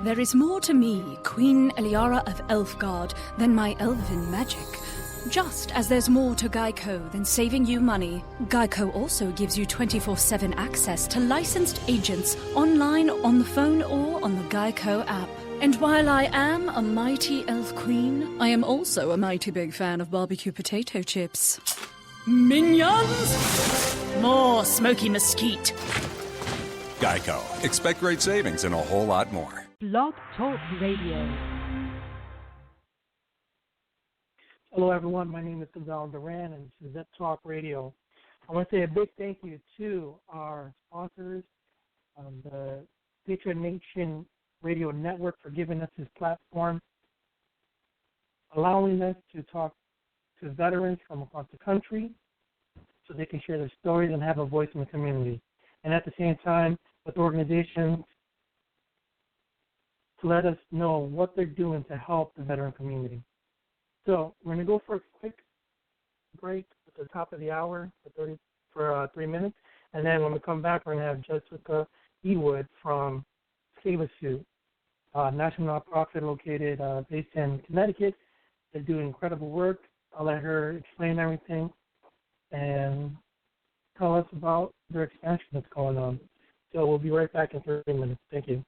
There is more to me, Queen Eliara of Elfgard, than my elven magic. Just as there's more to Geico than saving you money, Geico also gives you 24/7 access to licensed agents online, on the phone, or on the Geico app. And while I am a mighty elf queen, I am also a mighty big fan of barbecue potato chips. Minions! More smoky mesquite. Geico. Expect great savings and a whole lot more. Blog Talk Radio. Hello, everyone. My name is Duran, and this is Zep Talk Radio. I want to say a big thank you to our sponsors, the Patriot Nation Radio Network, for giving us this platform, allowing us to talk to veterans from across the country so they can share their stories and have a voice in the community. And at the same time, with organizations to let us know what they're doing to help the veteran community. So we're going to go for a quick break at the top of the hour for 3 minutes. And then when we come back, we're going to have Jessica Ewud from Save a Suit, a national nonprofit located based in Connecticut. They do incredible work. I'll let her explain everything and tell us about their expansion that's going on. So we'll be right back in 30 minutes. Thank you.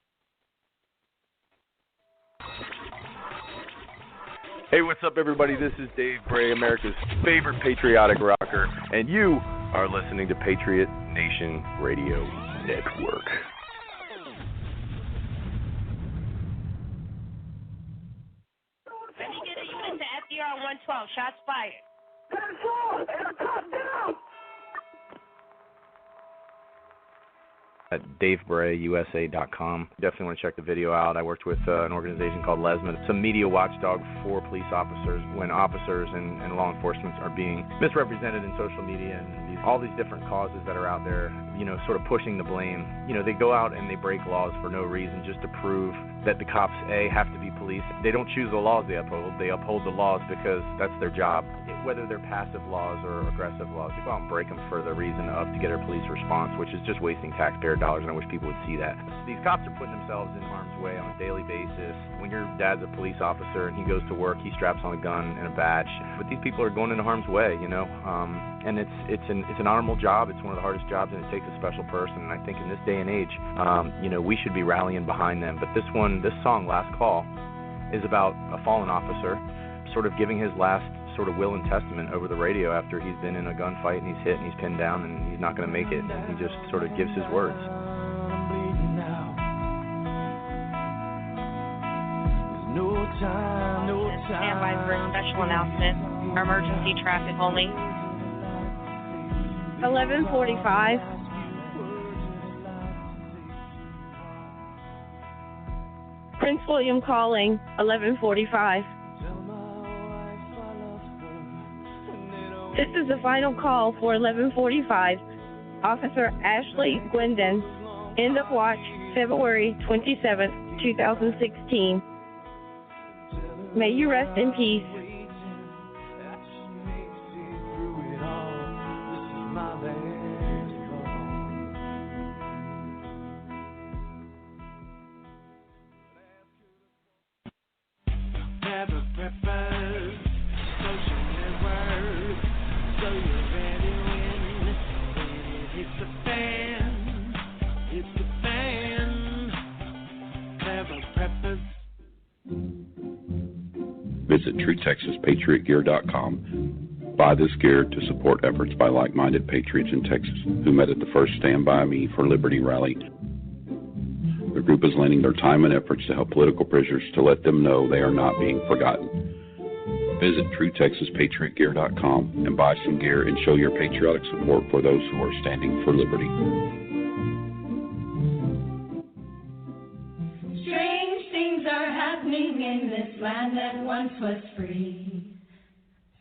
Hey, what's up, everybody? This is Dave Bray, America's favorite patriotic rocker, and you are listening to Patriot Nation Radio Network. Let me get a unit to FDR 112. Shots fired. At DaveBrayUSA.com. Definitely want to check the video out. I worked with an organization called Lesman. It's a media watchdog for police officers when officers and law enforcement are being misrepresented in social media and all these different causes that are out there, sort of pushing the blame. They go out and they break laws for no reason just to prove that the cops, have to be police. They don't choose the laws they uphold. They uphold the laws because that's their job. Whether they're passive laws or aggressive laws, they go out and break them for the reason of to get a police response, which is just wasting taxpayer dollars, and I wish people would see that. These cops are putting themselves in harm's way on a daily basis. When your dad's a police officer and he goes to work, he straps on a gun and a badge. But these people are going into harm's way, and it's an honorable job. It's one of the hardest jobs, and it takes a special person. And I think in this day and age, we should be rallying behind them. But this song, Last Call, is about a fallen officer sort of giving his last sort of will and testament over the radio after he's been in a gunfight and he's hit and he's pinned down and he's not going to make it. And he just sort of gives his words. Stand by for a special announcement. Emergency traffic only. 11:45. Prince William calling. 11:45. This is the final call for 11:45. Officer Ashley Gwendon. End of watch, February 27th, 2016. May you rest in peace. Visit TrueTexasPatriotGear.com. Buy this gear to support efforts by like-minded patriots in Texas who met at the first Stand By Me for Liberty rally. The group is lending their time and efforts to help political prisoners to let them know they are not being forgotten. Visit TrueTexasPatriotGear.com and buy some gear and show your patriotic support for those who are standing for liberty. In this land that once was free.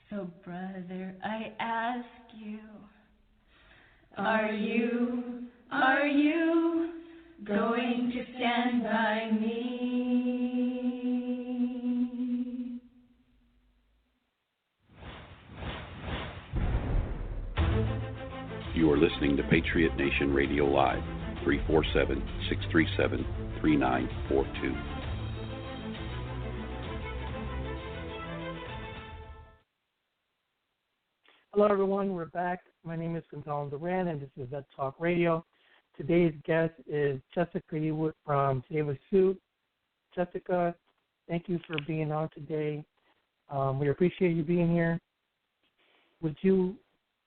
So, brother, I ask you, are you going to stand by me? You are listening to Patriot Nation Radio Live, 347-637-3942. Hello, everyone. We're back. My name is Duran, and this is Vet Talk Radio. Today's guest is Jessica Ewud from Save a Suit. Jessica, thank you for being on today. We appreciate you being here. Would you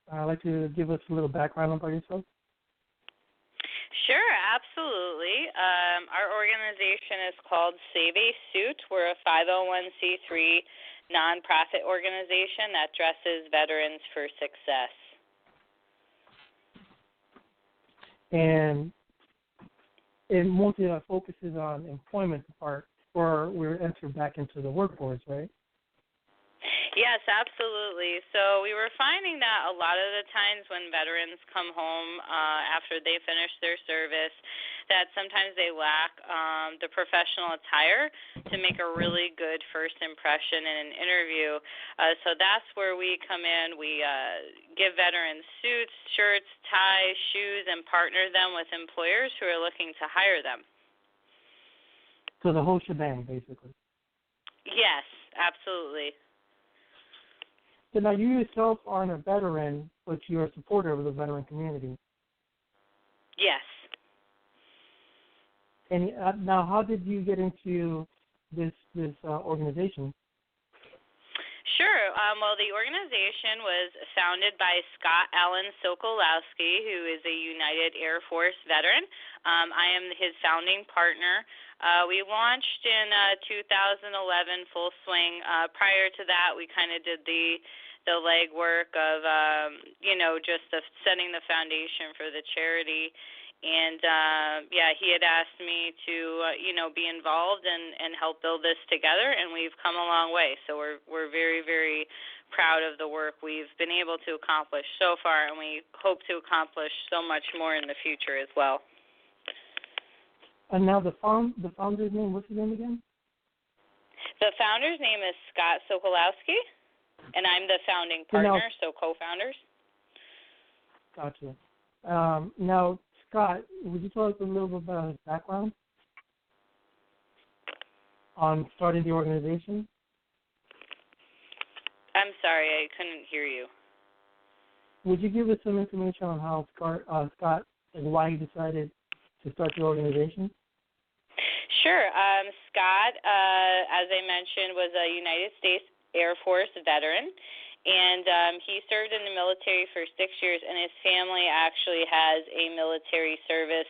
like to give us a little background about yourself? Sure, absolutely. Our organization is called Save a Suit. We're a 501c3 nonprofit organization that dresses veterans for success. And it mostly focuses on employment part, or we're entered back into the workforce, right? Yes, absolutely. So we were finding that a lot of the times when veterans come home after they finish their service, that sometimes they lack the professional attire to make a really good first impression in an interview. So that's where we come in. We give veterans suits, shirts, ties, shoes, and partner them with employers who are looking to hire them. So the whole shebang, basically. Yes, absolutely. So now you yourself aren't a veteran, but you're a supporter of the veteran community. Yes. And now, how did you get into this organization? Sure. Well, the organization was founded by Scott Allen Sokolowski, who is a United Air Force veteran. I am his founding partner. We launched in 2011, full swing. Prior to that, we kind of did the legwork of, just setting the foundation for the charity. And, he had asked me to, be involved and help build this together, and we've come a long way. So we're very, very proud of the work we've been able to accomplish so far, and we hope to accomplish so much more in the future as well. And now the founder's name, what's his name again? The founder's name is Scott Sokolowski, and I'm the founding partner, so co-founders. Gotcha. Now, Scott, would you tell us a little bit about his background on starting the organization? I'm sorry, I couldn't hear you. Would you give us some information on how Scott and why he decided to start the organization? Sure. Scott, as I mentioned, was a United States Air Force veteran, and he served in the military for 6 years, and his family actually has a military service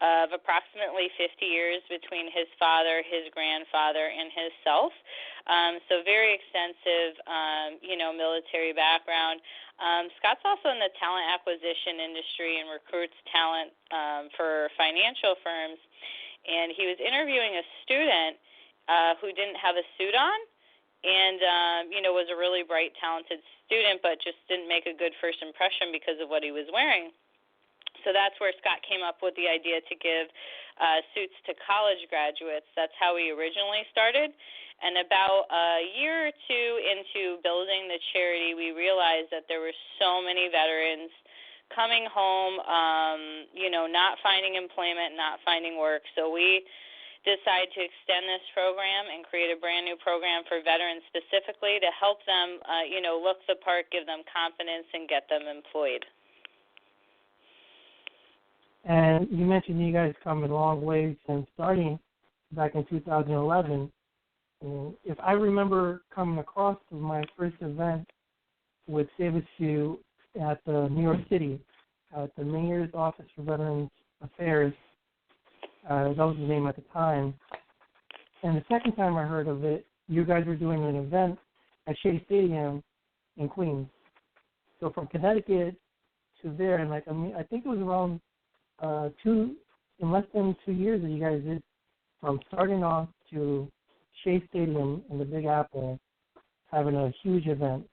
of approximately 50 years between his father, his grandfather, and himself. So very extensive, military background. Scott's also in the talent acquisition industry and recruits talent for financial firms. And he was interviewing a student who didn't have a suit on and, was a really bright, talented student, but just didn't make a good first impression because of what he was wearing. So that's where Scott came up with the idea to give suits to college graduates. That's how we originally started. And about a year or two into building the charity, we realized that there were so many veterans coming home, not finding employment, not finding work. So we decided to extend this program and create a brand new program for veterans specifically to help them, look the part, give them confidence, and get them employed. And you mentioned you guys come a long way since starting back in 2011. And if I remember coming across my first event with Save a Suit at the New York City, at the Mayor's Office for Veterans Affairs, that was the name at the time. And the second time I heard of it, you guys were doing an event at Shea Stadium in Queens. So from Connecticut to there, and I think it was around in less than 2 years that you guys did from starting off to Shea Stadium in the Big Apple, having a huge event.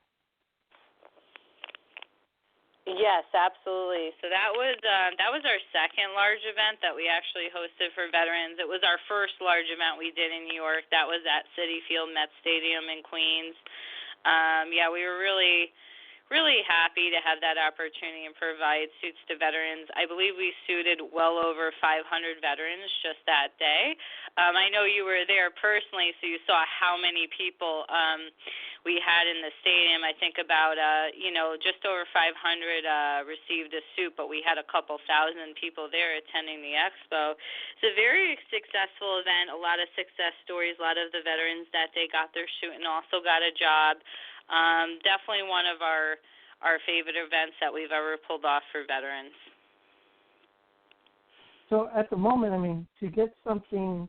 Yes, absolutely. So that was our second large event that we actually hosted for veterans. It was our first large event we did in New York. That was at Citi Field Met Stadium in Queens. We were really happy to have that opportunity and provide suits to veterans. I believe we suited well over 500 veterans just that day. I know you were there personally, so you saw how many people we had in the stadium. I think about, just over 500 received a suit, but we had a couple thousand people there attending the expo. It's a very successful event, a lot of success stories, a lot of the veterans that day got their suit and also got a job. Definitely one of our favorite events that we've ever pulled off for veterans. So at the moment, I mean, to get something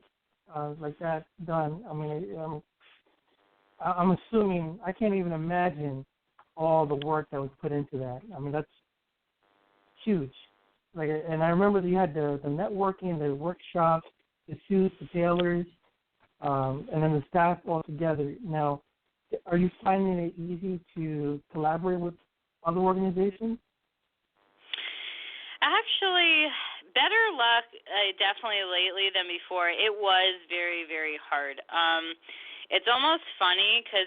like that done, I mean, I'm assuming, I can't even imagine all the work that was put into that. I mean, that's huge. And I remember that you had the networking, the workshops, the suits, the tailors, and then the staff all together. Now, are you finding it easy to collaborate with other organizations? Actually, better luck definitely lately than before. It was very, very hard. It's almost funny because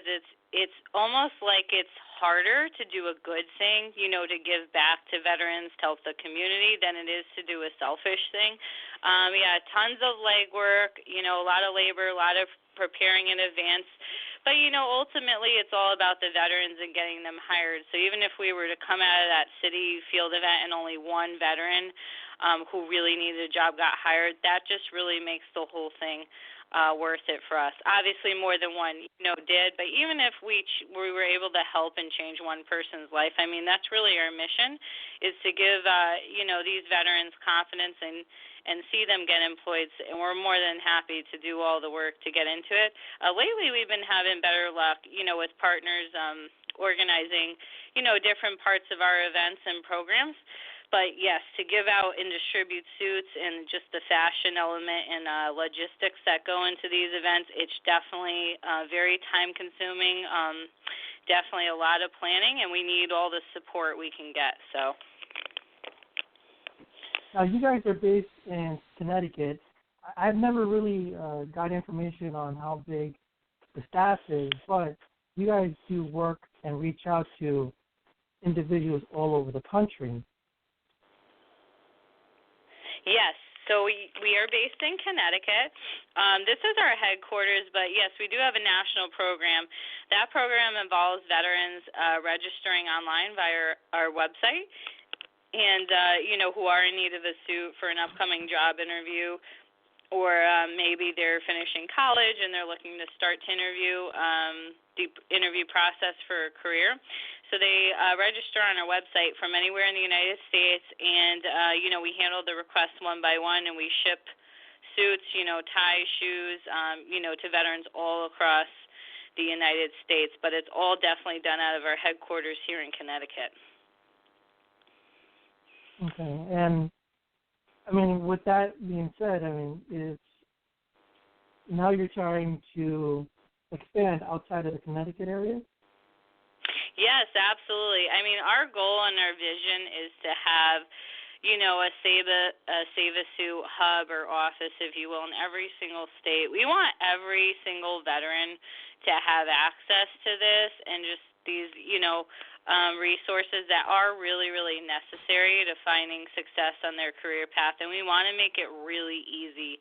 it's almost like it's harder to do a good thing, to give back to veterans, to help the community, than it is to do a selfish thing. Tons of legwork, a lot of labor, a lot of preparing in advance. But, ultimately it's all about the veterans and getting them hired. So even if we were to come out of that city field event and only one veteran who really needed a job got hired, that just really makes the whole thing worth it for us. Obviously more than one, did, but even if we were able to help and change one person's life, I mean, that's really our mission, is to give, these veterans confidence and see them get employed, and we're more than happy to do all the work to get into it. Lately we've been having better luck, with partners organizing, different parts of our events and programs. But, yes, to give out and distribute suits and just the fashion element and logistics that go into these events, it's definitely very time-consuming, definitely a lot of planning, and we need all the support we can get. So. Now, you guys are based in Connecticut. I've never really got information on how big the staff is, but you guys do work and reach out to individuals all over the country. Yes, so we are based in Connecticut. This is our headquarters, but, yes, we do have a national program. That program involves veterans registering online via our website and, who are in need of a suit for an upcoming job interview, or maybe they're finishing college and they're looking to start to interview, the interview process for a career. So they register on our website from anywhere in the United States, and, we handle the requests one by one, and we ship suits, ties, shoes, to veterans all across the United States. But it's all definitely done out of our headquarters here in Connecticut. Okay, and, I mean, with that being said, I mean, now you're trying to expand outside of the Connecticut area? Yes, absolutely. I mean, our goal and our vision is to have, a Save a Suit hub or office, if you will, in every single state. We want every single veteran to have access to this and just these, resources that are really, really necessary to finding success on their career path. And we want to make it really easy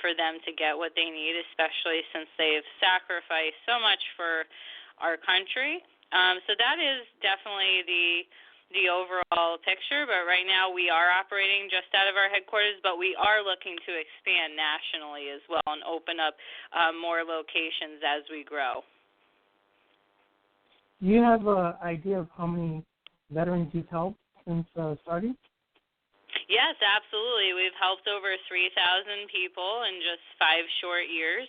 for them to get what they need, especially since they've sacrificed so much for our country. So that is definitely the overall picture, but right now we are operating just out of our headquarters, but we are looking to expand nationally as well and open up more locations as we grow. Do you have an idea of how many veterans you've helped since starting? Yes, absolutely. We've helped over 3,000 people in just 5 short years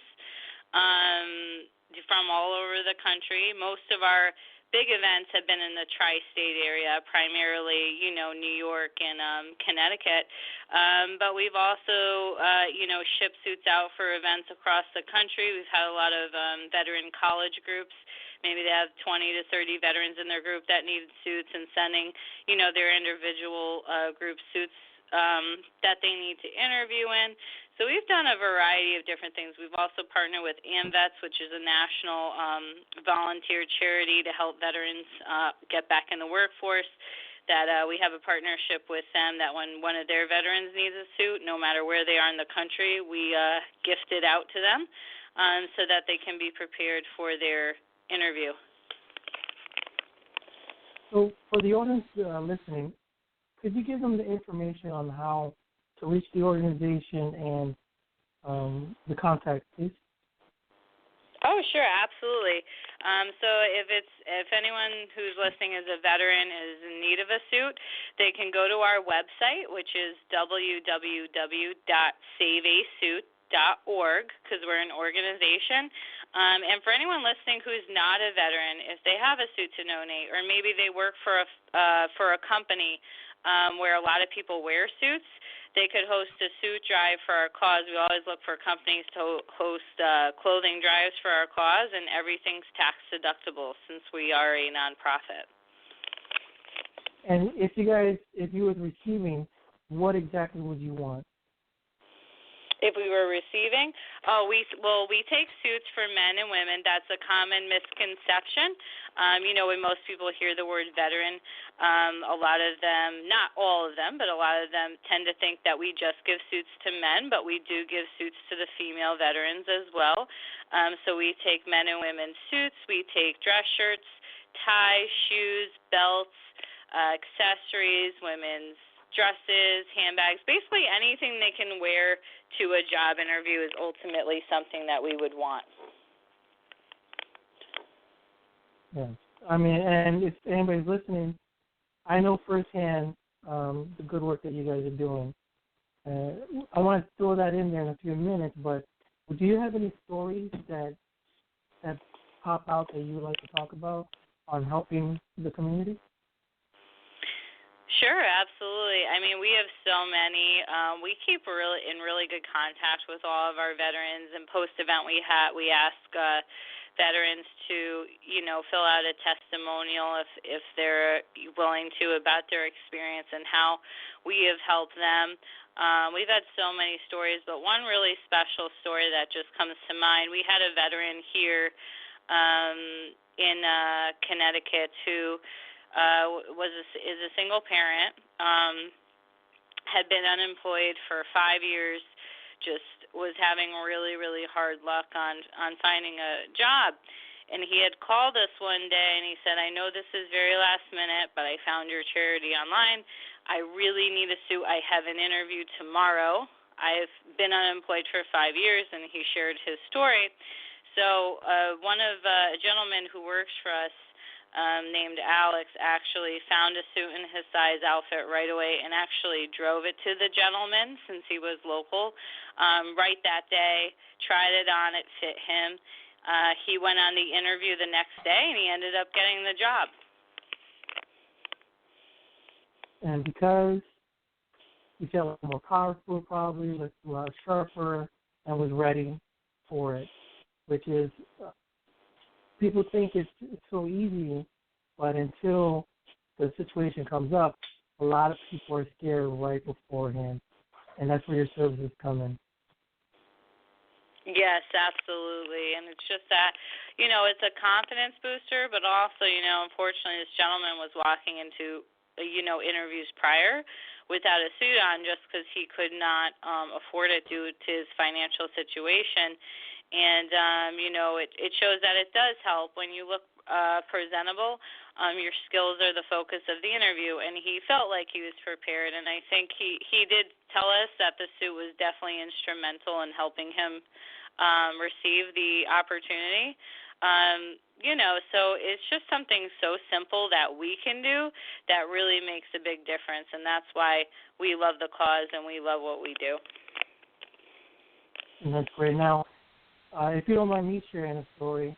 from all over the country. Most of our big events have been in the tri-state area, primarily, New York and Connecticut. But we've also, shipped suits out for events across the country. We've had a lot of veteran college groups. Maybe they have 20 to 30 veterans in their group that needed suits and sending, their individual group suits that they need to interview in. So we've done a variety of different things. We've also partnered with AMVETS, which is a national volunteer charity to help veterans get back in the workforce. That we have a partnership with them that when one of their veterans needs a suit, no matter where they are in the country, we gift it out to them so that they can be prepared for their interview. So for the audience listening, could you give them the information on how to reach the organization and the contact, please? Oh, sure, absolutely. So if anyone who's listening is a veteran is in need of a suit, they can go to our website, which is www.saveasuit.org, because we're an organization. And for anyone listening who's not a veteran, if they have a suit to donate, or maybe they work for a company where a lot of people wear suits, they could host a suit drive for our cause. We always look for companies to host clothing drives for our cause, and everything's tax deductible since we are a nonprofit. And if you were receiving, what exactly would you want? If we were receiving, we take suits for men and women. That's a common misconception. When most people hear the word veteran, a lot of them, not all of them, but a lot of them tend to think that we just give suits to men, but we do give suits to the female veterans as well. So we take men and women's suits. We take dress shirts, ties, shoes, belts, accessories, women's dresses, handbags, basically anything they can wear to a job interview is ultimately something that we would want. Yeah. I mean, and if anybody's listening, I know firsthand the good work that you guys are doing. I want to throw that in there in a few minutes, but do you have any stories that pop out that you would like to talk about on helping the community? Sure, absolutely. I mean, we have so many. We keep in really good contact with all of our veterans, and post-event we ask veterans to, fill out a testimonial if they're willing to about their experience and how we have helped them. We've had so many stories, but one really special story that just comes to mind. We had a veteran here in Connecticut who is a single parent, had been unemployed for 5 years, just was having really, really hard luck on finding a job. And he had called us one day and he said, I know this is very last minute, but I found your charity online. I really need a suit. I have an interview tomorrow. I've been unemployed for 5 years, and he shared his story. So a gentleman who works for us, named Alex, actually found a suit in his size outfit right away and actually drove it to the gentleman since he was local right that day, tried it on, it fit him. He went on the interview the next day and he ended up getting the job. And because he felt more powerful, probably looked a lot sharper, and was ready for it, which is people think it's so easy, but until the situation comes up, a lot of people are scared right beforehand, and that's where your services come in. Yes, absolutely, and it's just that, it's a confidence booster, but also, unfortunately, this gentleman was walking into, interviews prior without a suit on just because he could not afford it due to his financial situation. And, it shows that it does help when you look presentable. Your skills are the focus of the interview, and he felt like he was prepared. And I think he did tell us that the suit was definitely instrumental in helping him receive the opportunity. So it's just something so simple that we can do that really makes a big difference, and that's why we love the cause and we love what we do. And that's great. Now, if you don't mind me sharing a story,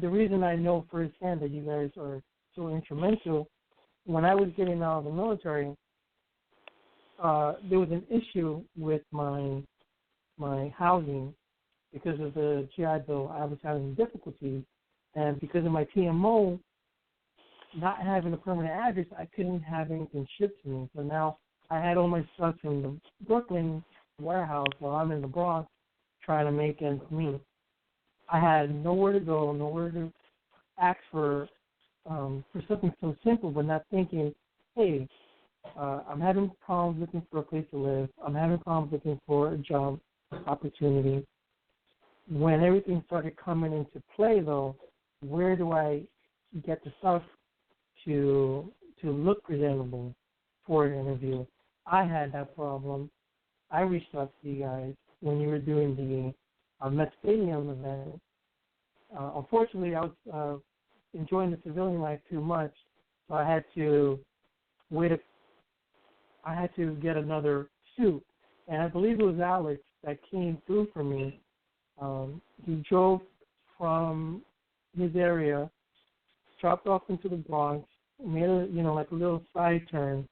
the reason I know firsthand that you guys are so instrumental, when I was getting out of the military, there was an issue with my housing because of the GI Bill. I was having difficulties, and because of my TMO not having a permanent address, I couldn't have anything shipped to me. So now I had all my stuff in the Brooklyn warehouse while I'm in the Bronx, trying to make ends meet. I had nowhere to go, nowhere to ask for something so simple, but not thinking, hey, I'm having problems looking for a place to live. I'm having problems looking for a job opportunity. When everything started coming into play, though, where do I get the stuff to look presentable for an interview? I had that problem. I reached out to you guys when you were doing the Met Stadium event. Unfortunately, I was enjoying the civilian life too much, so I had to get another suit, and I believe it was Alex that came through for me. He drove from his area, dropped off into the Bronx, made a little side turn,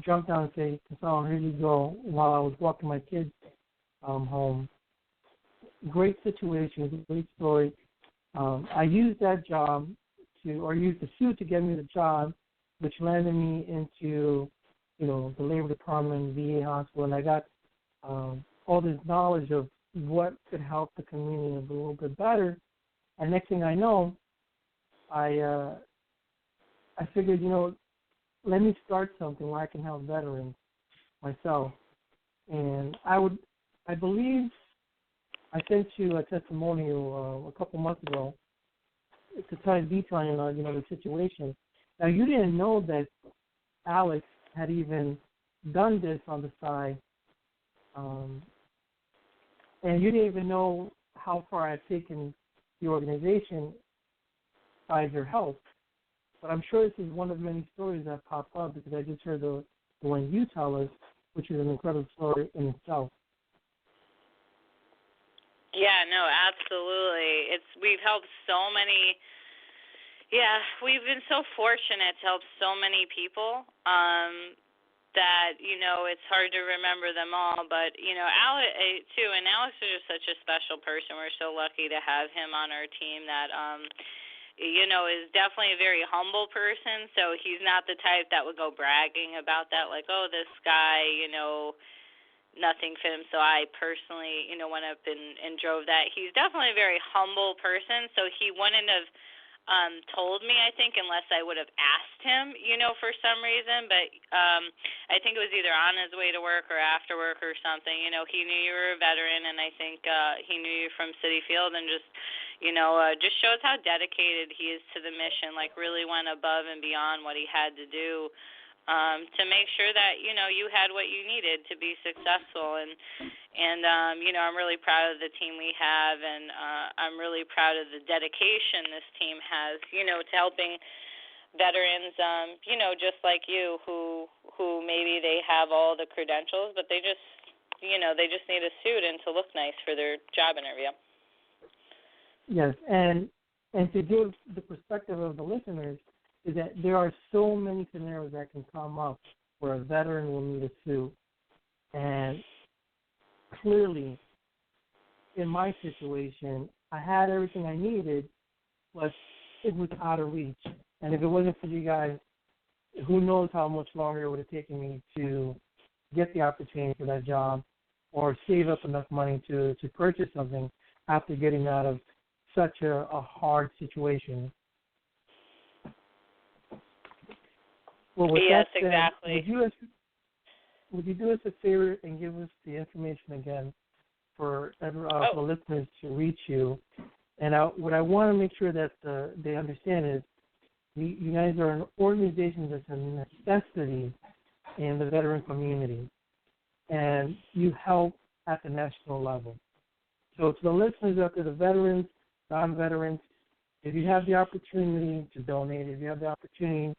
jumped down and said, "Casal, here you go," while I was walking my kids home. Great situation, great story. I used that job used the suit to get me the job, which landed me into, the Labor Department, VA hospital, and I got all this knowledge of what could help the community a little bit better. And next thing I know, I figured, let me start something where I can help veterans myself. And I believe I sent you a testimonial a couple months ago to try and detailing, the situation. Now, you didn't know that Alex had even done this on the side, and you didn't even know how far I've taken the organization by your help. But I'm sure this is one of many stories that pop up because I just heard the one you tell us, which is an incredible story in itself. Yeah, no, absolutely. We've helped so many. Yeah, we've been so fortunate to help so many people that it's hard to remember them all. But Alex too, and Alex is just such a special person. We're so lucky to have him on our team. That is definitely a very humble person. So he's not the type that would go bragging about that, like, oh, this guy, nothing for him. So I personally, went up and drove that. He's definitely a very humble person, so he wouldn't have told me, I think, unless I would have asked him, for some reason. But I think it was either on his way to work or after work or something. He knew you were a veteran, and I think he knew you from Citi Field, and just, just shows how dedicated he is to the mission, like really went above and beyond what he had to do to make sure that, you had what you needed to be successful. And I'm really proud of the team we have, and I'm really proud of the dedication this team has, to helping veterans, just like you, who maybe they have all the credentials, but they just, they just need a suit and to look nice for their job interview. Yes, and to give the perspective of the listeners, is that there are so many scenarios that can come up where a veteran will need a suit. And clearly, in my situation, I had everything I needed, but it was out of reach. And if it wasn't for you guys, who knows how much longer it would have taken me to get the opportunity for that job or save up enough money to purchase something after getting out of such a hard situation. Well, with yes, that said, exactly. Would you do us a favor and give us the information again for the listeners to reach you? And what I want to make sure that they understand is you guys are an organization that's a necessity in the veteran community, and you help at the national level. So to the listeners out there, the veterans, non-veterans, if you have the opportunity to donate, if you have the opportunity,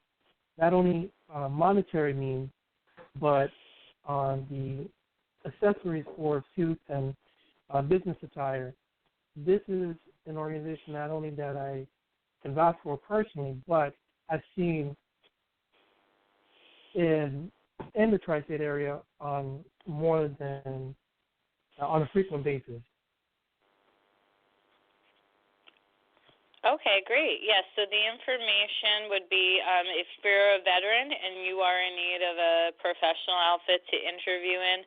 not only monetary means, but on the accessories for suits and business attire, this is an organization not only that I can vouch for personally, but I've seen in the tri-state area on a frequent basis. Okay, great. Yes, so the information would be if you're a veteran and you are in need of a professional outfit to interview in,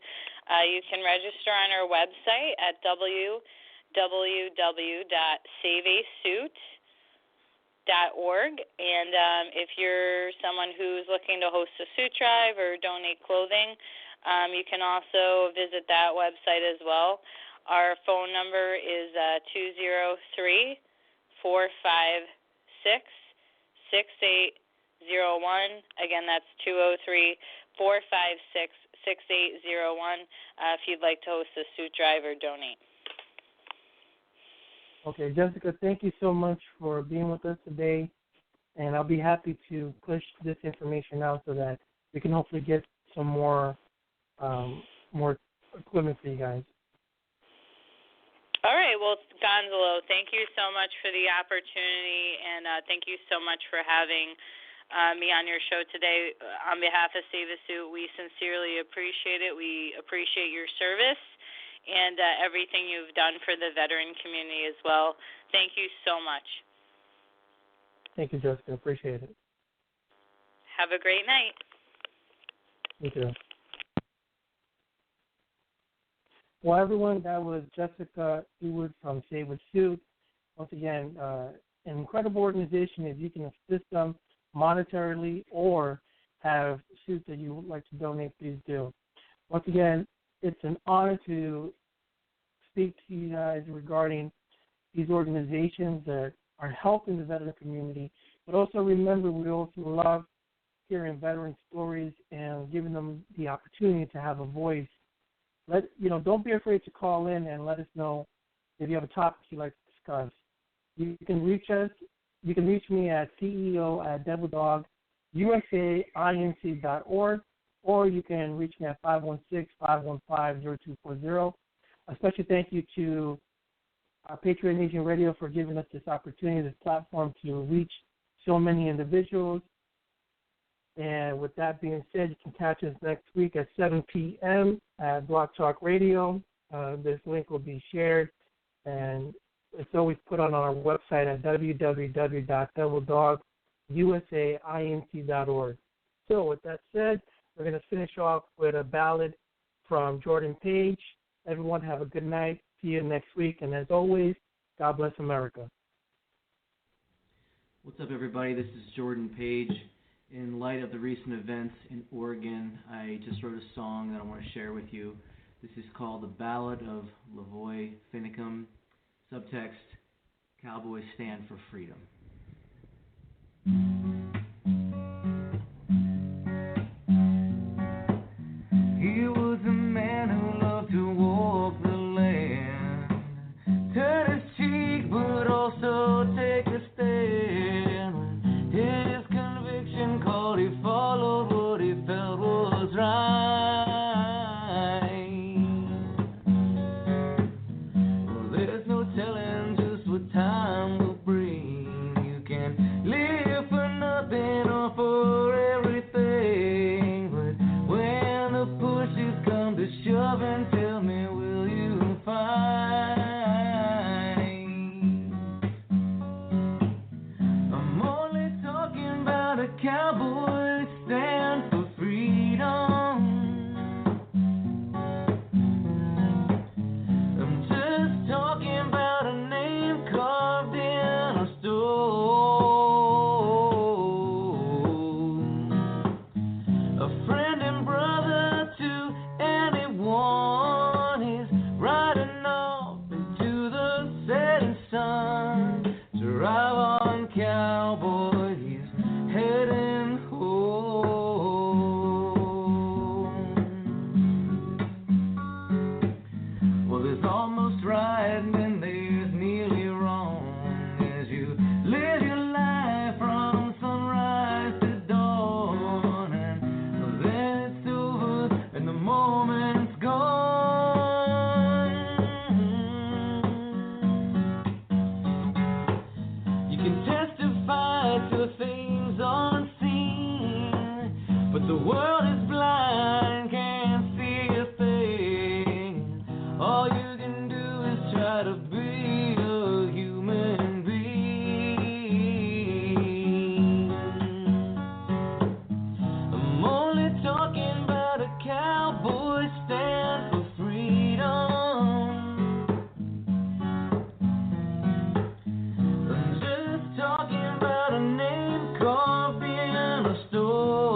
you can register on our website at www.saveasuit.org. And if you're someone who's looking to host a suit drive or donate clothing, you can also visit that website as well. Our phone number is 203 Again, that's 203-456-6801 if you'd like to host a suit drive or donate. Okay, Jessica, thank you so much for being with us today, and I'll be happy to push this information out so that we can hopefully get some more equipment for you guys. All right. Well, Gonzalo, thank you so much for the opportunity, and thank you so much for having me on your show today. On behalf of Save a Suit, we sincerely appreciate it. We appreciate your service and everything you've done for the veteran community as well. Thank you so much. Thank you, Jessica. Appreciate it. Have a great night. You too. Well, everyone, that was Jessica Ewud from Save a Suit. Once again, an incredible organization. If you can assist them monetarily or have suits that you would like to donate, please do. Once again, it's an honor to speak to you guys regarding these organizations that are helping the veteran community. But also remember, we also love hearing veteran stories and giving them the opportunity to have a voice. Don't be afraid to call in and let us know if you have a topic you'd like to discuss. You can reach us. You can reach me at ceo@devildogUSAINC.org, or you can reach me at 516-515-0240. A special thank you to Patriot Nation Radio for giving us this opportunity, this platform to reach so many individuals. And with that being said, you can catch us next week at 7 p.m. at Blog Talk Radio. This link will be shared, and it's always put on our website at www.devildogUSAINC.org. So with that said, we're going to finish off with a ballad from Jordan Page. Everyone have a good night. See you next week. And as always, God bless America. What's up, everybody? This is Jordan Page. In light of the recent events in Oregon, I just wrote a song that I want to share with you. This is called The Ballad of Lavoy Finicum. Subtext, Cowboys Stand for Freedom. He was a man who loved to walk the land, turn his cheek but also take a stand. His conviction called, he followed what he felt was right. Well, there's no telling just what time will bring. You can live for nothing or for everything, but when the pushes come to shove, and tell me, will you find? I'm only talking about a cowboy stand for freedom. I'm just talking about a name carved in a stone, a friend and brother to anyone. He's riding off into the setting sun to drive on cowboy. He's heading home. Well, there's almost right and then there's nearly wrong as you live your life from sunrise to dawn, and then it's over and the moment's gone. You can testify to things unseen, but the world is blind, can't see a thing. All you can do is try to be a human being. I'm only talking about a cowboy stand for freedom. I'm just talking about a name carved in a stone,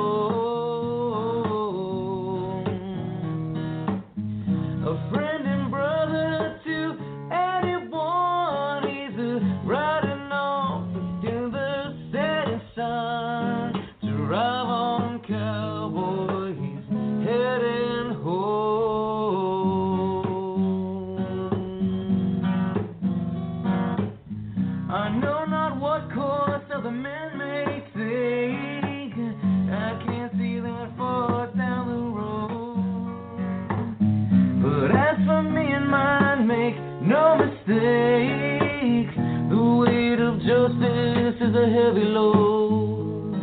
a friend and brother to anyone. I know not what course other men may take. I can't see that far down the road. But as for me and mine, make no mistake, the weight of justice is a heavy load,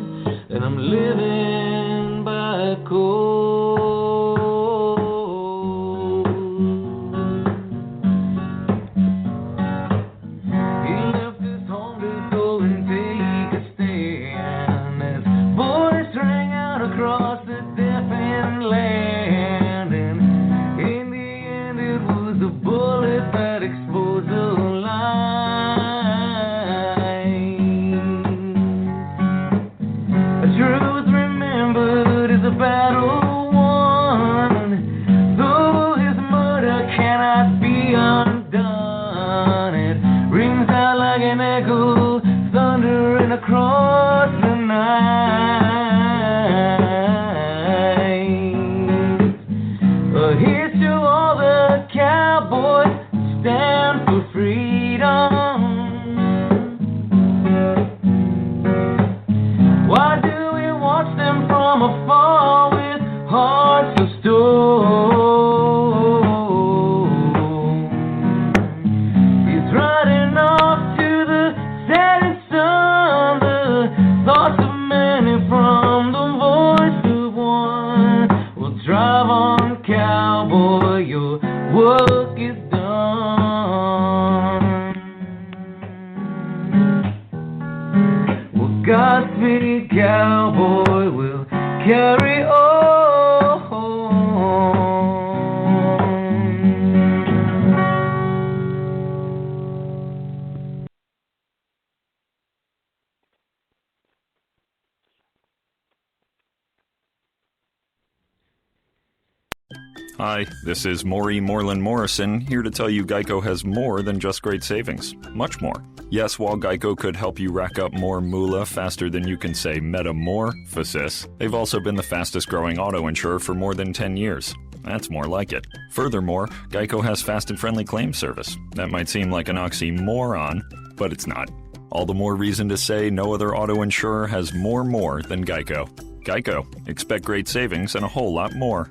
and I'm living by code. Across the night, here's to all the cowboys who stand for freedom. Why do we watch them from afar with hearts of stone? He's riding off to the setting sun, the thoughts of many from the voice of one. Well, drive on, cowboy, your work is done. Well, Godspeed, cowboy, we'll carry on. Hi, this is Maury Moreland Morrison, here to tell you Geico has more than just great savings. Much more. Yes, while Geico could help you rack up more moolah faster than you can say metamorphosis, they've also been the fastest growing auto insurer for more than 10 years. That's more like it. Furthermore, Geico has fast and friendly claim service. That might seem like an oxymoron, but it's not. All the more reason to say no other auto insurer has more than Geico. Geico. Expect great savings and a whole lot more.